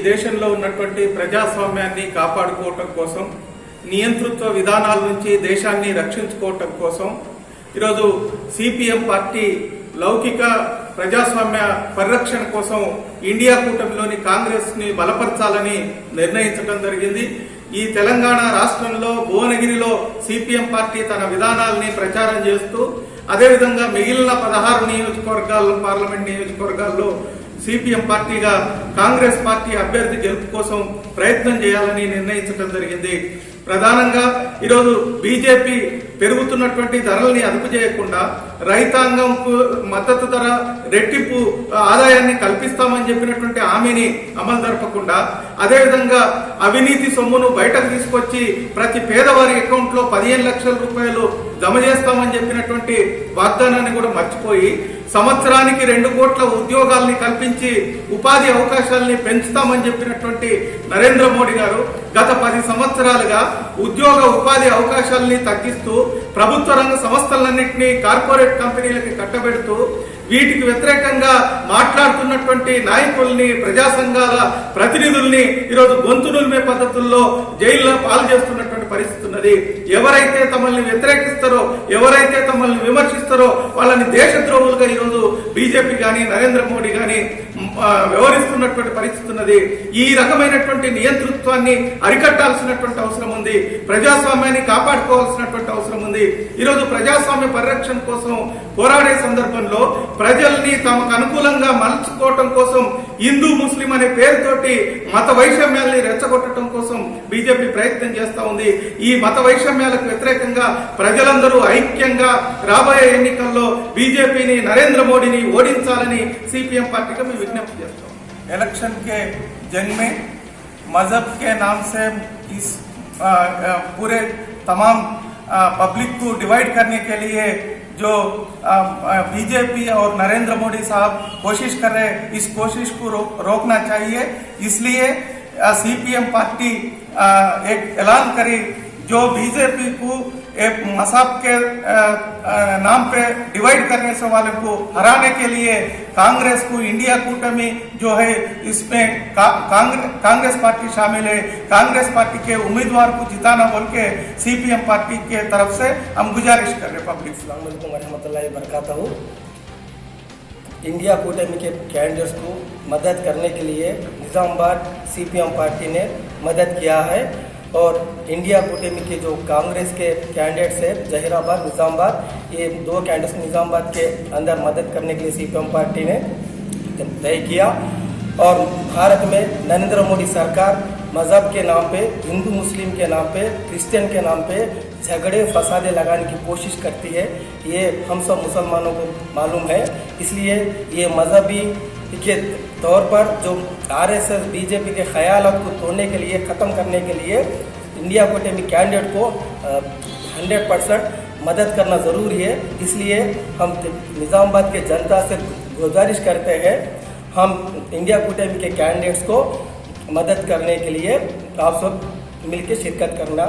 దేశంలో ఉన్నటువంటి ప్రజాస్వామ్యాన్ని కాపాడుకోవటం కోసం, నియంతృత్వ విధానాల నుంచి దేశాన్ని రక్షించుకోవటం కోసం ఈరోజు సిపిఎం పార్టీ లౌకిక ప్రజాస్వామ్య పరిరక్షణ కోసం ఇండియా కూటమిలోని కాంగ్రెస్ ని బలపరచాలని నిర్ణయించడం జరిగింది. ఈ తెలంగాణ రాష్ట్రంలో భువనగిరిలో సిపిఎం పార్టీ తన విధానాలని ప్రచారం చేస్తూ, అదేవిధంగా మిగిలిన 16 నియోజకవర్గాల్లో, పార్లమెంట్ నియోజకవర్గాల్లో సిపిఎం పార్టీగా కాంగ్రెస్ పార్టీ అభ్యర్థి గెలుపు కోసం ప్రయత్నం చేయాలని నిర్ణయించడం జరిగింది. ప్రధానంగా ఈరోజు బీజేపీ పెరుగుతున్నటువంటి ధరల్ని అదుపు చేయకుండా రైతాంగంకు మద్దతు ధర రెట్టింపు ఆదాయాన్ని కల్పిస్తామని చెప్పినటువంటి హామీని అమలు జరపకుండా, అదేవిధంగా అవినీతి సొమ్మును బయటకు తీసుకొచ్చి ప్రతి పేదవారి అకౌంట్ లో 15 లక్షల రూపాయలు జమ చేస్తామని చెప్పినటువంటి వాగ్దానాన్ని కూడా మర్చిపోయి, సంవత్సరానికి 2 కోట్ల ఉద్యోగాల్ని కల్పించి ఉపాధి అవకాశాలని పెంచుతామని చెప్పినటువంటి నరేంద్ర మోడీ గారు గత 10 సంవత్సరాలుగా ఉద్యోగ ఉపాధి అవకాశాలని తగ్గిస్తూ ప్రభుత్వ రంగ సంస్థలన్నింటినీ కార్పొరేట్ కంపెనీలకి కట్టబెడుతూ వీటికి వ్యతిరేకంగా మాట్లాడుతున్నటువంటి నాయకుల్ని, ప్రజా సంఘాల ప్రతినిధుల్ని ఈరోజు గొంతునుల్మే పద్ధతుల్లో జైల్లో పాలు చేస్తున్నటువంటి పరిస్థితి ఉన్నది. ఎవరైతే తమల్ని వ్యతిరేకిస్తారో, ఎవరైతే తమల్ని విమర్శిస్తారో వాళ్ళని దేశద్రోహులుగా ఈరోజు బీజేపీ గాని నరేంద్ర మోడీ గాని వ్యవహరిస్తున్నటువంటి పరిస్థితి ఉన్నది. ఈ రకమైనటువంటి నియంతృత్వాన్ని అరికట్టాల్సినటువంటి అవసరం ఉంది. ప్రజాస్వామ్యాన్ని కాపాడుకోవాల్సినటువంటి అవసరం ఉంది. ఈరోజు ప్రజాస్వామ్య పరిరక్షణ కోసం పోరాడే సందర్భంలో ప్రజల్ని తమకు అనుకూలంగా మలుచుకోవటం కోసం హిందూ ముస్లిం అనే పేరుతోటి మత వైషమ్యాల్ని రెచ్చగొట్టడం కోసం బీజేపీ ప్రయత్నం చేస్తా ఉంది. ఈ మత వైషమ్యాలకు వ్యతిరేకంగా ప్రజలందరూ ఐక్యంగా రాబోయే ఎన్నికల్లో బీజేపీని, నరేంద్ర మోడీని ఓడించాలని సిపిఎం పార్టీగా మేము విజ్ఞప్తి చేస్తాం. इलेक्शन के जंग में मजहब के नाम से इस पूरे तमाम पब्लिक को डिवाइड करने के लिए जो बीजेपी और नरेंद्र मोदी साहब कोशिश कर रहे हैं, इस कोशिश को रोकना चाहिए. इसलिए सीपीएम पार्टी एक ऐलान करी जो बीजेपी को एक मजहब के नाम पे डिवाइड करने से वाले को हराने के लिए कांग्रेस को इंडिया कूटमी जो है इसमें कांग्रेस पार्टी शामिल है. कांग्रेस पार्टी के उम्मीदवार को जिताना बोल के सीपीएम पार्टी के तरफ से हम गुजारिश कर रहे पब्लिक. अस्सलाम वालेकुम रहमतुल्लाहि बरकातहू. इंडिया कूटमी के कैंडिडेट्स को मदद करने के लिए निजामाबाद सीपीएम पार्टी ने मदद किया है और इंडिया कूटमी के जो कांग्रेस के कैंडिडेट्स है जहीराबाद, निजामाबाद, ये 2 कैंडिडेट्स निजामाबाद के अंदर मदद करने के लिए सीपीएम पार्टी ने तय किया. और भारत में नरेंद्र मोदी सरकार मजहब के नाम पे, हिंदू मुस्लिम के नाम पे, क्रिश्चियन के नाम पे झगड़े फसादे लगाने की कोशिश करती है. ये हम सब मुसलमानों को मालूम है. इसलिए ये मजहबी के तौर पर जो आरएसएस बीजेपी के ख्यालात को तोड़ने के लिए, ख़त्म करने के लिए इंडिया कूटमी कैंडिडेट को 100% मदद करना ज़रूरी है. इसलिए हम निज़ामाबाद के जनता से गुजारिश करते हैं, हम इंडिया कूटमी के कैंडिडेट्स को मदद करने के लिए आप सब मिलकर शिरकत करना